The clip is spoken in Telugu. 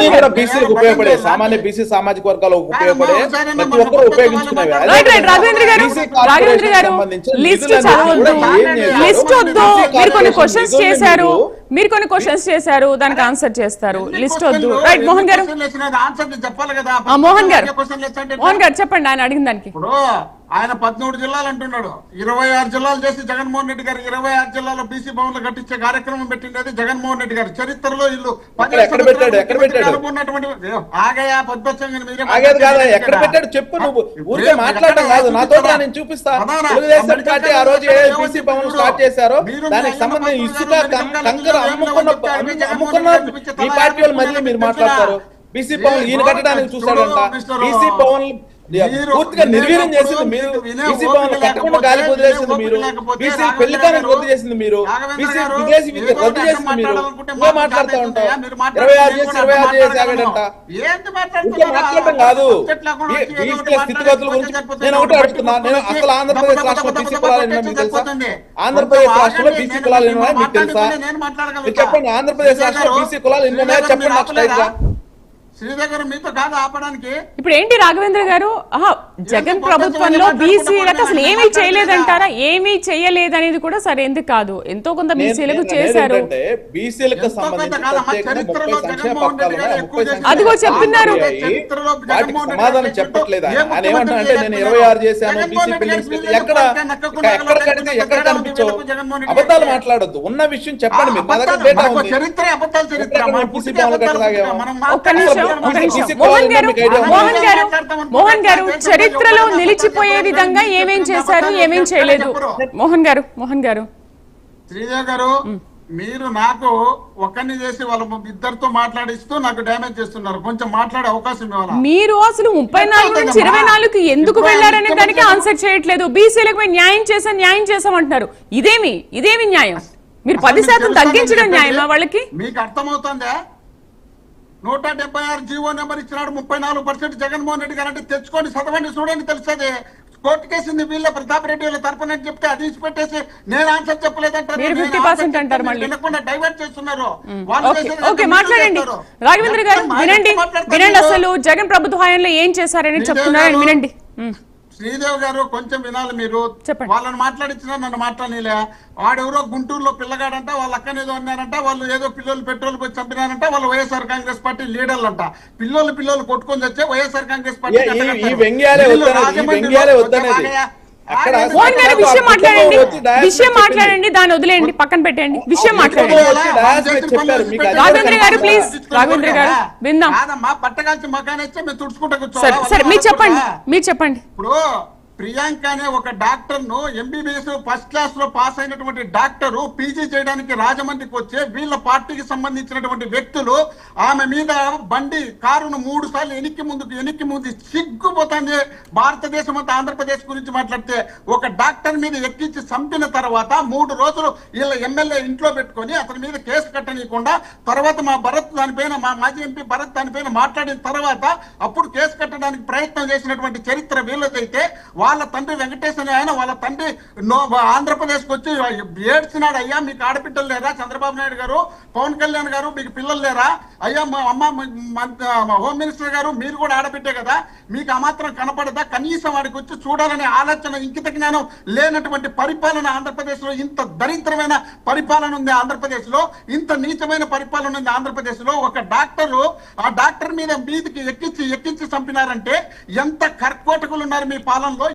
అన్ని కూడా బీసీలకు ఉపయోగపడే సామాన్య బీసీ సామాజిక వర్గాలకు ఉపయోగపడే ప్రతి ఒక్కరు ఉపయోగించుకునేవి. రాఘవేంద్ర గారు లిస్ట్ చదవద్దు, లిస్ట్ వద్దు. మీరు కొన్ని క్వశ్చన్స్ చేశారు, దానికి ఆన్సర్ చేస్తారు. లిస్ట్ వద్దు. రైట్ మోహన్ గారు, మోహన్ గారు చెప్పండి ఆయన అడిగిన దానికి. ఆయన 13 జిల్లాలు అంటున్నాడు, 26 జిల్లాలు చేసి జగన్మోహన్ రెడ్డి గారు 26 జిల్లాలో బీసీ భవన్లు కట్టించే కార్యక్రమం పెట్టింది జగన్మోహన్ రెడ్డి గారు. చరిత్రలో ఇల్లు ఎక్కడ పెట్టాడు చెప్పు. నువ్వు ఊరికే మాట్లాడడం కాదు, నాతో నేను చూపిస్తా. తెలుగుదేశం పార్టీ ఆ రోజు ఏ బీసీ భవన్ స్టార్ట్ చేశారో దానికి సంబంధించి ఇసుక కంకర అమ్ముకున్న ఈ పార్టీ వాళ్ళు మళ్ళీ మీరు మాట్లాడతారు. బీసీ భవన్ ఈయన కట్టడానికి చూశాడంట. బీసీ భవన్ పూర్తిగా నిర్వీర్యం చేసింది మీరు. బీసీ భవన్ కట్టకుండా గాలి వదిలేసింది మీరు. బీసీ పెళ్లికాలను రద్దు చేసింది మీరు. బీసీ విదేశీ విద్య రద్దు చేసింది మీరు. ఇంకా మాట్లాడుతూ ఉంటావు. 26 చేసి ఆగాడంట. మాట్లాడటం కాదు. బీసీల స్థితిగతుల గురించి నేను ఒకటి అడుగుతున్నా. నేను అసలు ఆంధ్రప్రదేశ్ రాష్ట్రంలో బీసీ కులాలు ఎన్నో మీకు తెలుసా? ఆంధ్రప్రదేశ్ రాష్ట్రంలో బీసీ కులాలు ఎన్నో మీకు తెలుసా? మీరు చెప్పండి. ఆంధ్రప్రదేశ్ రాష్ట్రంలో బీసీ కులాలు ఎన్నో చెప్పండి నాకు స్ట్రైట్ గా. ఇప్పుడు ఏంటి రాఘవేంద్ర గారు, జగన్ ప్రభుత్వంలో బీసీలకు అసలు ఏమీ చేయలేదంటారా? ఏమీ చేయలేదనేది కూడా సరైనది కాదు. ఎంతో కొంత బీసీలకు చేశారు. అదిగో చెప్తున్నారు. సమాధానం చెప్పట్లేదు. ఆయన ఏమంటారంటే నేను 26 చేశాను, బీసీ బిల్డింగ్స్ ఎక్కడ కనిపించవు. అబద్ధాలు మాట్లాడొద్దు, ఉన్న విషయం చెప్పండి. మీరు మా దగ్గర డేటా ఉంది. మోహన్ గారు చరిత్రలో నిలిచిపోయే విధంగా ఏమేం చేశారు, ఏమేం చేయలేదు? మోహన్ గారు శ్రీదేవి గారు, మీరు నాకు ఒకరిని చేసి వాళ్ళ ఇద్దరితో మాట్లాడిస్తూ నాకు డ్యామేజ్ చేస్తున్నారు. కొంచెం మాట్లాడే అవకాశం ఇవ్వాలి. మీరు అసలు 34 నుంచి 24కి ఎందుకు వెళ్లారనే దానికి ఆన్సర్ చేయట్లేదు. బీసీలకు న్యాయం చేసామంటున్నారు. ఇదేమి న్యాయం? మీరు 10% తగ్గించడం న్యాయమా వాళ్ళకి? మీకు అర్థమవుతుందా? 176 జీవో నెంబర్ ఇచ్చినాడు. 34% జగన్మోహన్ రెడ్డి గారు అంటే తెచ్చుకొని చదవండి, చూడండి, తెలుస్తుంది. కోర్టు కేసింది వీళ్ళ ప్రతాప్ రెడ్డి వాళ్ళ తరపున చెప్తే అది పెట్టేసి నేను ఆన్సర్ చెప్పలేదంటారు. వినకుండా డైవర్ట్ చేస్తున్నారు. మాట్లాడండి రాఘవేంద్ర గారు, వినండి అసలు జగన్ ప్రభుత్వ హయాంలో ఏం చేశారని చెప్తున్నారని వినండి. శ్రీదేవి గారు కొంచెం వినాలి మీరు. వాళ్ళని మాట్లాడించినా నన్ను మాట్లాడలే. వాడెవరో గుంటూరులో పిల్లగాడంట, వాళ్ళ అక్కనేదో అన్నారంట, వాళ్ళు ఏదో పిల్లలు పెట్రోల్ పోయి చంపినారంట, వాళ్ళు వైఎస్ఆర్ కాంగ్రెస్ పార్టీ లీడర్లు అంట. పిల్లలు కొట్టుకొని వచ్చే వైఎస్ఆర్ కాంగ్రెస్ పార్టీ విషయం మాట్లాడండి, దాన్ని వదిలేయండి, పక్కన పెట్టండి. విషయం మాట్లాడండి రాఘవేంద్ర గారు, ప్లీజ్. రాఘవేంద్ర గారు విందాం. పట్టగాల్చి మకానేస్తే మేము తుడుచుకుంటా కూర్చోవాలి. సరే మీరు చెప్పండి. ఇప్పుడు ప్రియాంక అనే ఒక డాక్టర్ ను ఎంబీబీఎస్ ఫస్ట్ క్లాస్ లో పాస్ అయినటువంటి డాక్టరు పీజీ చేయడానికి రాజమండ్రికి వచ్చే వీళ్ళ పార్టీకి సంబంధించినటువంటి వ్యక్తులు ఆమె మీద కారును 3 సార్లు వెనక్కి ముందు సిగ్గుపోతుంది. భారతదేశం అంతా ఆంధ్రప్రదేశ్ గురించి మాట్లాడితే ఒక డాక్టర్ మీద ఎక్కించి చంపిన తర్వాత 3 రోజులు వీళ్ళ ఎమ్మెల్యే ఇంట్లో పెట్టుకొని అతని మీద కేసు కట్టనీయకుండా తర్వాత మా మాజీ ఎంపీ భరత్ దానిపైన మాట్లాడిన తర్వాత అప్పుడు కేసు కట్టడానికి ప్రయత్నం చేసినటువంటి చరిత్ర వీళ్ళదైతే, వాళ్ళ తండ్రి వెంకటేష్ అనే ఆయన వాళ్ళ తండ్రి ఆంధ్రప్రదేశ్ కు వచ్చి ఏడ్చినాడు. అయ్యా మీకు ఆడపిల్లలు లేరా? చంద్రబాబు నాయుడు గారు, పవన్ కళ్యాణ్ గారు మీకు పిల్లలు లేరా? అయ్యా మా అమ్మ హోమ్ మినిస్టర్ గారు మీరు కూడా ఆడబిడ్డే కదా, మీకు ఆ మాత్రం కనపడదా? కనీసం వాడికి వచ్చి చూడాలనే ఆలోచన, ఇంకిత జ్ఞానం లేనటువంటి పరిపాలన ఆంధ్రప్రదేశ్ లో. ఇంత దరిద్రమైన పరిపాలన ఉంది ఆంధ్రప్రదేశ్ లో, ఇంత నీచమైన పరిపాలన ఉంది ఆంధ్రప్రదేశ్ లో. ఒక డాక్టరు ఆ డాక్టర్ మీద మీదికి ఎక్కించి చంపినారంటే ఎంత కర్కోటకులు ఉన్నారు మీ పాలనలో.